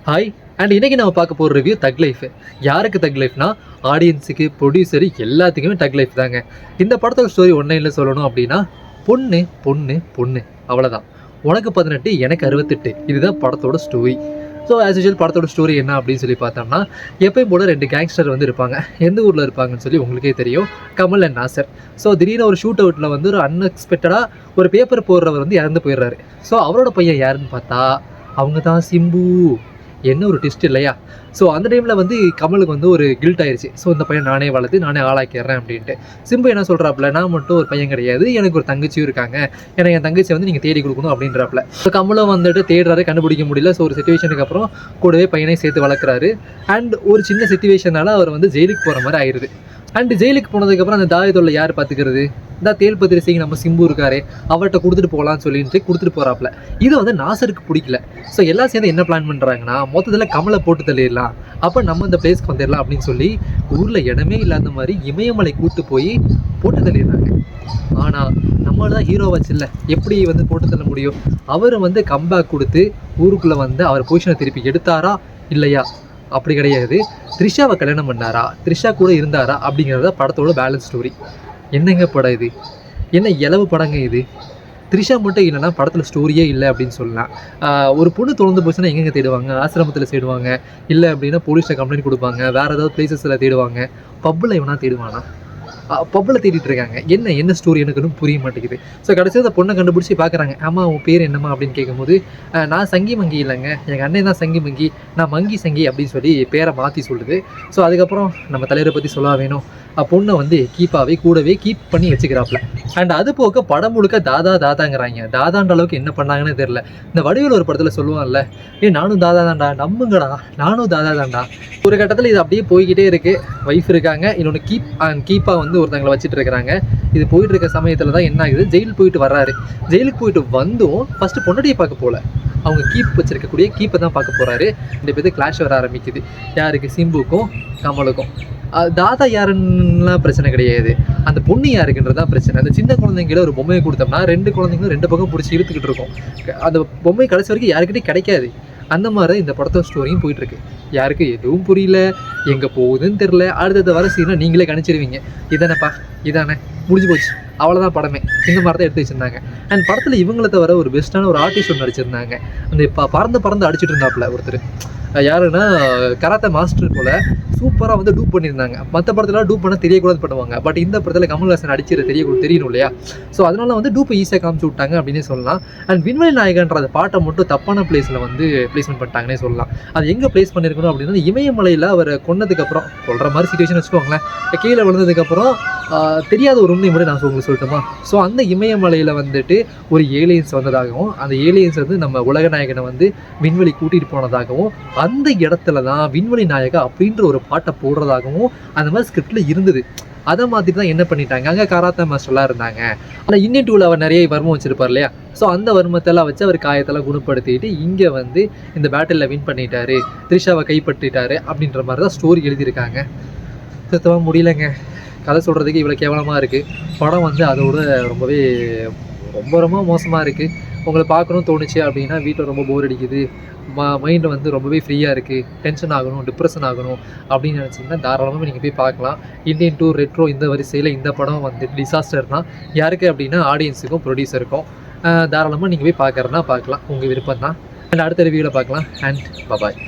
Hi and இன்றைக்கி நம்ம பார்க்க போகிற ரிவ்யூ தக் லைஃப். யாருக்கு தக் லைஃப்னா ஆடியன்ஸுக்கு, ப்ரொடியூசரு எல்லாத்துக்குமே தக் லைஃப் தாங்க. இந்த படத்தோட ஸ்டோரி ஒன்லைனில் சொல்லணும் அப்படின்னா, பொண்ணு பொண்ணு பொண்ணு அவ்வளோதான். உனக்கு 18 எனக்கு 68 இதுதான் படத்தோட ஸ்டோரி. ஸோ ஆஸ் யூஷுவல் படத்தோட ஸ்டோரி என்ன அப்படின்னு சொல்லி பார்த்தோம்னா, எப்பயும் போல 2 கேங்ஸ்டர் வந்து இருப்பாங்க. எந்த ஊரில் இருப்பாங்கன்னு சொல்லி உங்களுக்கே தெரியும், கமல் அண்ட் நாசர். ஸோ திடீர்னு ஒரு ஷூட் அவுட்டில் வந்து ஒரு அன்எக்ஸ்பெக்டடாக ஒரு பேப்பர் போடுறவர் வந்து இறந்து போயிடுறாரு. ஸோ அவரோட பையன் யாருன்னு பார்த்தா அவங்க தான் சிம்பு. என்ன ஒரு ட்விஸ்ட் இல்லையா? ஸோ அந்த டைமில் வந்து கமலுக்கு வந்து ஒரு கில்ட் ஆயிடுச்சு. ஸோ இந்த பையன் நானே வளர்த்து நானே ஆளாக்கிறேன் அப்படின்ட்டு. சிம்பு என்ன சொல்கிறாப்புல, நான் மட்டும் ஒரு பையன் கிடையாது, எனக்கு ஒரு தங்கச்சியும் இருக்காங்க, எனக்கு என் தங்கச்சியை வந்து நீங்கள் தேடி கொடுக்கணும் அப்படின்றாப்புல. ஸோ கமலும் வந்துட்டு தேடுறாரு, கண்டுபிடிக்க முடியல. ஸோ ஒரு சிச்சுவேஷனுக்கு அப்புறம் கூடவே பையனை சேர்த்து வளர்க்குறாரு. அண்ட் ஒரு சின்ன சிச்சுவேஷனால் அவர் வந்து ஜெயிலுக்கு போகிற மாதிரி ஆயிடுது. அண்ட் ஜெயிலுக்கு போனதுக்கப்புறம் அந்த தாயத்தொல்லை யார் பார்த்துக்கிறது? இந்த தேல்பத்திரி சிங் நம்ம சிம்பு இருக்காரு, அவர்கிட்ட கொடுத்துட்டு போகலான்னு சொல்லிட்டு கொடுத்துட்டு போகிறாப்புல. இது வந்து நாசருக்கு பிடிக்கல. ஸோ எல்லாம் சேர்ந்து என்ன பிளான் பண்ணுறாங்கன்னா, மொத்தத்தில் கமலை போட்டு தள்ளிடலாம், அப்போ நம்ம இந்த பிளேஸ்க்கு வந்துடலாம் அப்படின்னு சொல்லி ஊரில் இடமே இல்லாத மாதிரி இமயமலை கூட்டு போய் போட்டு தள்ளிடுறாங்க. ஆனால் நம்மள தான் ஹீரோ வச்சில்ல, எப்படி வந்து போட்டு தள்ள முடியும்? அவர் வந்து கம்பேக் கொடுத்து ஊருக்குள்ளே வந்து அவர் பொசிஷனை திருப்பி எடுத்தாரா இல்லையா? அப்படி கிடையாது. த்ரிஷாவை கல்யாணம் பண்ணாரா, த்ரிஷா கூட இருந்தாரா அப்படிங்கிறத படத்தோட பேலன்ஸ் ஸ்டோரி. என்னங்க படம் இது? என்ன இலவு படங்க இது? த்ரிஷா மட்டும் இல்லைன்னா படத்தில் ஸ்டோரியே இல்லை அப்படின்னு சொல்லலாம். ஒரு பொண்ணு தொடர்ந்து போச்சுன்னா எங்கெங்கே தேடுவாங்க? ஆசிரமத்தில் தேடுவாங்க, இல்லை அப்படின்னா போலீஸில் கம்ப்ளைண்ட் கொடுப்பாங்க, வேறு ஏதாவது பிளேசஸில் தேடுவாங்க. பப்பில் எவனா தேடுவானா? பப்பில் தேடிட்டு இருக்காங்க. என்ன ஸ்டோரி எனக்கு ஒன்றும் புரிய மாட்டேங்குது. ஸோ கடைசியாக அந்த பொண்ணை கண்டுபிடிச்சி பார்க்குறாங்க. ஆமாம், உன் பேர் என்னம்மா அப்படின்னு கேட்கும்போது, நான் சங்கி மங்கி இல்லைங்க, எங்கள் அண்ணன் தான் சங்கி மங்கி, நான் மங்கி சங்கி அப்படின்னு சொல்லி பேரை மாற்றி சொல்லுது. ஸோ அதுக்கப்புறம் நம்ம தலைவரை பற்றி சொல்ல வேணும், பொண்ணை வந்து கூடவே கீப் பண்ணி வச்சுக்கிறாப்புல. அண்ட் அது போக படம் முழுக்க தாதாங்கிறாங்க. தாதான்ற அளவுக்கு என்ன பண்ணாங்கன்னு தெரில. இந்த வடிவேல் ஒரு படத்தில் சொல்லுவான்ல, நானும் தாதா தான்டா, நம்புங்கடா நானும் தாதா தான்டா. ஒரு கட்டத்தில் இது அப்படியே போய்கிட்டே இருக்குது. ஒய்ஃப் இருக்காங்க, இன்னொன்று கீப்பாக வந்து ஒருத்தங்களை வச்சுட்டு இருக்கிறாங்க. இது போயிட்டு இருக்க சமயத்தில் தான் என்ன ஆகுது, ஜெயில் போயிட்டு வர்றாரு. ஜெயிலுக்கு போயிட்டு வந்தும் ஃபஸ்ட்டு பொண்டாட்டியை பார்க்க போகல, அவங்க கீப் வச்சிருக்கக்கூடிய கீப்பை தான் பார்க்க போகிறாரு. 2 பேருக்கு கிளாஷ் வர ஆரம்பிக்குது. யாருக்கு? சிம்புக்கும் கமலுக்கும். தாதா யாருன்னெலாம் பிரச்சனை கிடையாது, அந்த பொண்ணு யாருக்குன்றது தான் பிரச்சனை. அந்த சின்ன குழந்தைங்கள ஒரு பொம்மையை கொடுத்தோம்னா 2 குழந்தைங்களும் 2 பக்கம் பிடிச்சி இழுத்துக்கிட்டு இருக்கும். அந்த பொம்மை கடைசி வரைக்கும் யாருக்கிட்டையும் கிடைக்காது. அந்த மாதிரி இந்த படத்தோட ஸ்டோரியும் போயிட்டுருக்கு. யாருக்கு எதுவும் புரியல, எங்கே போகுதுன்னு தெரில. அடுத்தது வர சீனை நீங்களே கணிச்சிருவீங்க. இதானேப்பா, இதானே, முடிஞ்சு போச்சு, அவ்வளோதான் படமே. இந்த மாதிரி தான் எடுத்து வச்சுருந்தாங்க. அண்ட் படத்தில் இவங்களை தவிர ஒரு பெஸ்ட்டான ஒரு ஆர்டிஸ்ட் ஒன்று நடிச்சிருந்தாங்க. அந்த பறந்து அடிச்சுட்டு இருந்தாப்புல ஒருத்தர், யாருன்னா கராத்தே மாஸ்டர் போல் சூப்பராக வந்து டூப் பண்ணியிருந்தாங்க. மற்ற படத்தில் டூப் பண்ணால் தெரியக்கூடாது பண்ணுவாங்க, பட் இந்த படத்தில் கமல்ஹாசன் தெரியணும் இல்லையா? ஸோ அதனால வந்து டூப்பை ஈஸியாக காமிச்சு விட்டாங்க அப்படின்னே சொல்லலாம். அண்ட் விண்வெளி நாயகன்ற அந்த பாட்டை மட்டும் தப்பான பிளேஸில் வந்து பிளேஸ்மெண்ட் பண்ணிட்டாங்கன்னே சொல்லலாம். அது எங்கே பிளேஸ் பண்ணியிருக்கணும் அப்படின்னா, இமயமலையில் அவர் கொன்னதுக்கப்புறம் கொள்கிற மாதிரி சிச்சுவேஷன் வச்சுக்கோங்களேன். கீழே விழுந்ததுக்கப்புறம் தெரியாத ஒரு உண்மை மட்டும் நான் உங்களுக்கு சொல்லட்டுமா? ஸோ அந்த இமயமலையில் வந்துட்டு ஒரு ஏலியன்ஸ் வந்ததாகவும், அந்த ஏலியன்ஸ் வந்து நம்ம உலக நாயகனை வந்து விண்வெளி கூட்டிகிட்டு போனதாகவும், அந்த இடத்துல தான் விண்வெளி நாயகா அப்படின்ற ஒரு பாட்டை போடுறதாகவும் அந்த மாதிரி ஸ்கிரிப்டில் இருந்தது. அதை மாதிரி தான் என்ன பண்ணிட்டாங்க, அங்கே கராத்தே மாஸ்டர்லாம் இருந்தாங்க. ஆனால் இன்னியன் 2ல் அவர் நிறைய வர்மம் வச்சுருப்பார் இல்லையா? ஸோ அந்த வர்மத்தெல்லாம் வச்சு அவர் காயத்தெல்லாம் குணப்படுத்திட்டு இங்கே வந்து இந்த பேட்டிலில் வின் பண்ணிட்டாரு, த்ரிஷாவை கைப்பற்றிட்டாரு அப்படின்ற மாதிரி தான் ஸ்டோரி எழுதியிருக்காங்க. சுத்தமாக முடியலைங்க. கதை சொல்கிறதுக்கு இவ்வளோ கேவலமாக இருக்குது. படம் வந்து அதோட ரொம்ப மோசமாக இருக்குது. உங்களை பார்க்கணும்னு தோணுச்சு அப்படின்னா, வீட்டில் ரொம்ப போர் அடிக்குது, மைண்டு வந்து ரொம்பவே ஃப்ரீயாக இருக்குது, டென்ஷன் ஆகணும், டிப்ரெஷன் ஆகணும் அப்படின்னு நினச்சிங்கன்னா தாராளமாக நீங்கள் போய் பார்க்கலாம். இந்தியன் 2 ரெட்ரோ இந்த வரிசையில் இந்த படம் வந்து டிசாஸ்டர் தான். யாருக்கு அப்படின்னா ஆடியன்ஸுக்கும் ப்ரொடியூசருக்கும். தாராளமாக நீங்கள் போய் பார்க்குறதுனா பார்க்கலாம், உங்கள் விருப்பம் தான். அண்ட் அடுத்த ரிவ்யூவில் பார்க்கலாம். And bye bye.